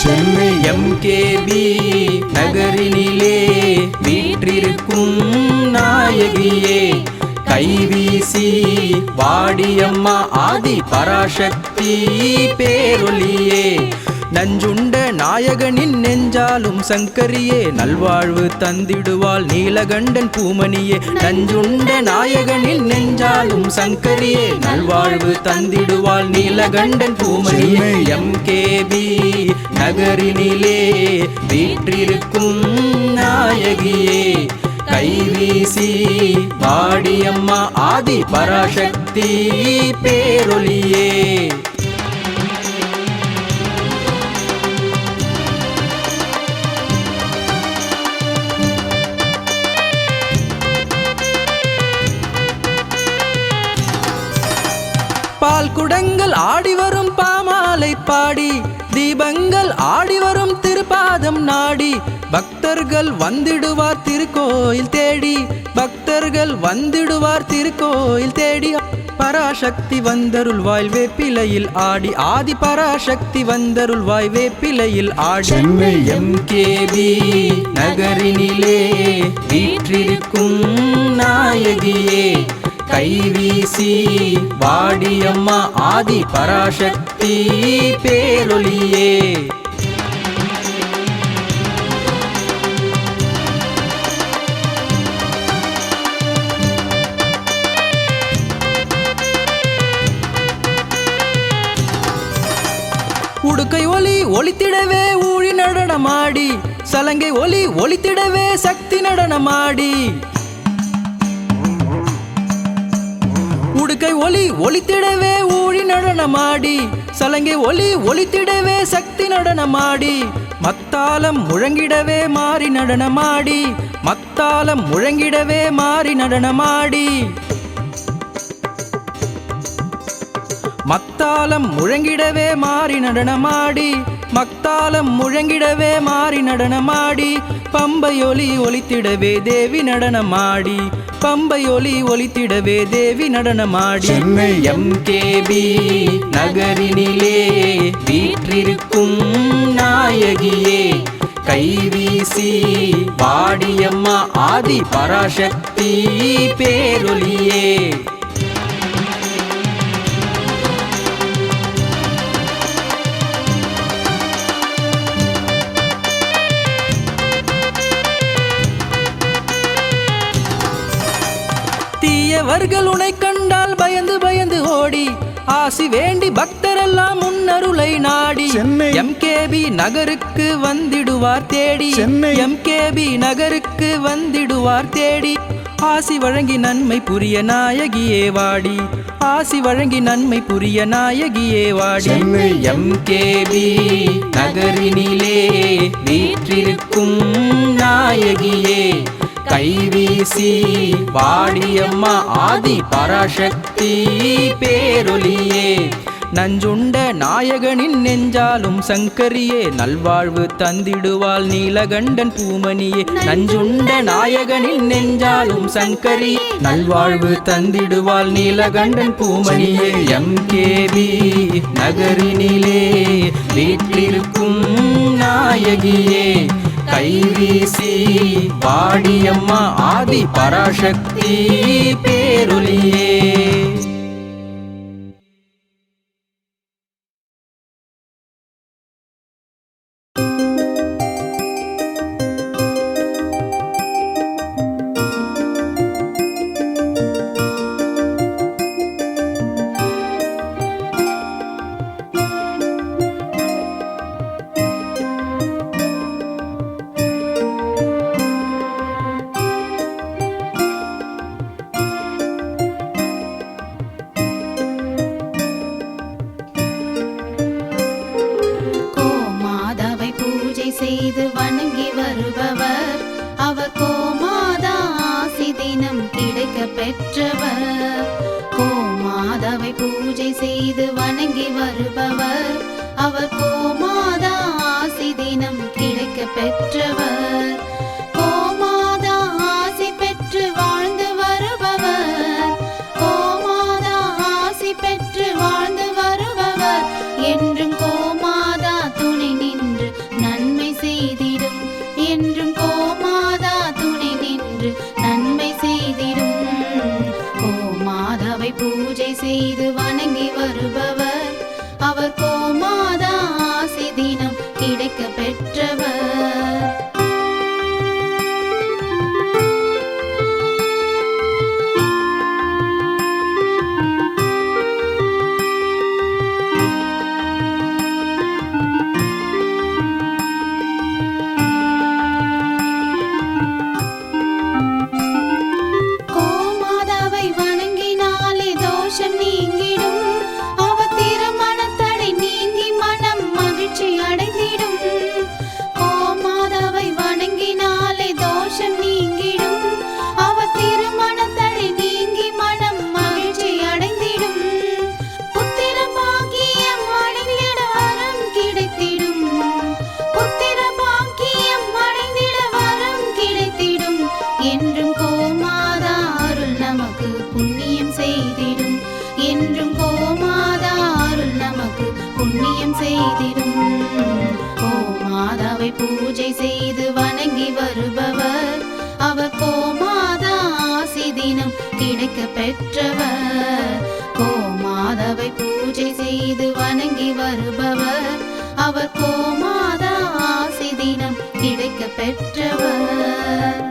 Chennai MKB நகரினிலே வீற்றிருக்கும் நாயகியே, கைவீசி வாடியம்மா ஆதி பராசக்தி பேரொலியே, நஞ்சுண்ட நாயகனின் நெஞ்சாலும் சங்கரியே, நல்வாழ்வு தந்திடுவாள் நீலகண்டன் பூமணியே, நஞ்சுண்ட நாயகனின் நெஞ்சாலும் சங்கரியே, நல்வாழ்வு தந்திடுவாள் நீலகண்டன் பூமணியே, எம்கேபி நகரினிலே வீற்றிருக்கும் நாயகியே, கைவீசி வாடியம்மா ஆதி பராசக்தி பேரொலியே. பால் குடங்கள் ஆடிவரும் பாமாலை பாடி, தீபங்கள் ஆடிவரும் திருப்பாதம் நாடி, பக்தர்கள் வந்திடுவார் திருக்கோயில் தேடி, பக்தர்கள் வந்திடுவார் திருக்கோயில் தேடி, பராசக்தி வந்தருள்வாய் வேப்பிலையில் ஆடி, ஆதி பராசக்தி வந்தருள்வாய் வேப்பிலையில் ஆடி. சென்னை எம்கேபி நகரினிலே வீற்றிருக்கும் நாயகியே, கைவீசி வாடியம்மா ஆதி பராசக்தி பேரொலியே. உடுக்கை ஒலி ஒலித்திடவே ஊழி நடனமாடி, சலங்கை ஒலி ஒலித்திடவே சக்தி நடனமாடி, உடுக்கை ஒலி ஒலித்திடவே ஊழி நடனமாடி, சலங்கை ஒலி ஒலித்திடவே சக்தி நடனமாடி, மத்தாளம் முழங்கிடவே மாறி நடனமாடி, மத்தாளம் முழங்கிடவே மாறி நடனமாடி, மத்தாளம் முழங்கிடவே மாறி நடனமாடி, மத்தாளம் முழங்கிடவே மாறி நடனமாடி, பம்பையொலி ஒலித்திடவே தேவி நடனமாடி, பம்பையொலி ஒலித்திடவே தேவி நடனமாடி. சென்னை எம்கேபி நகரினிலே வீற்றிருக்கும் நாயகியே, கைவீசி வாடியம்மா ஆதி பராசக்தி பேரொலியே. தீயவர்கள் உன்னை கண்டால் பயந்து பயந்து ஓடி, ஆசி வேண்டி பக்தரெல்லாம் முன்னருளை நாடி, எம்கேபி நகருக்கு வந்திடுவார் தேடி, எம்கேபி நகருக்கு வந்திடுவார் தேடி, ஆசி வழங்கி நன்மை புரிய நாயகியே வாடி, ஆசி வழங்கி நன்மை புரிய நாயகியே வாடி. சென்னை எம்கேபி நகரினிலே வீற்றிருக்கும் நாயகியே, கைவீசி வாடியம்மா ஆதி பராசக்தி பேரொலியே, நஞ்சுண்ட நாயகனின் நெஞ்சாலும் சங்கரியே, நல்வாழ்வு தந்திடுவாள் நீலகண்டன் பூமணியே, நஞ்சுண்ட நாயகனின் நெஞ்சாலும் சங்கரியே, நல்வாழ்வு தந்திடுவாள் நீலகண்டன் பூமணியே, எம்கேபி நகரினிலே வீற்றிருக்கும் நாயகியே, கைவீசி வாடியம்மா ஆதி பராசக்தி பேரொலியே. செய்து வணங்கி வருபவர், அவர் கோமாதா ஆசி தினம் கிடைக்க பெற்றவர். கோமாதாவை பூஜை செய்து வணங்கி வருபவர், அவர் கோமாதா ஆசி தினம் கிடைக்க பெற்றவர். கோமாதா ஆசி பெற்று வாழ்ந்து வருபவர், கோமாதா ஆசி பெற்று வாழ்ந்து வருபவர், என்றும் கோமாதா துணை நின்று செய்து வணங்கி வருபவர் அவர் கோமாதா ஆசி தினம் கிடைக்க பெற்றவர். கோமாதாவை வணங்கினாலே தோஷம் நீங்கிடும், அவ திருமணத்தடை நீங்கி மனம் மகிழ்ச்சி அடைந்திடும். கோமாதாவை வணங்கினாலே தோஷம் நீங்கிடும், அவ திருமணத்தடை நீங்கி மனம் மகிழ்ச்சி அடைந்திடும். புத்திர பாக்கியம் அடைந்திட வரம் கிடைத்திடும், புத்திர பாக்கியம் அடைந்திட வரம் கிடைத்திடும். என்றும் கோமாதா அருள் நமக்கு புண்ணியம் செய்திடும், என்றும் கோமாதா அருள் நமக்கு புண்ணியம் செய்திடும். கோமாதாவை பூஜை செய்து வணங்கி வருபவர் அவர் கோமாதா ஆசி தினம் கிடைக்க பெற்றவர். கோமாதாவை பூஜை செய்து வணங்கி வருபவர் அவர் கோமாதா ஆசி தினம் கிடைக்க பெற்றவர்.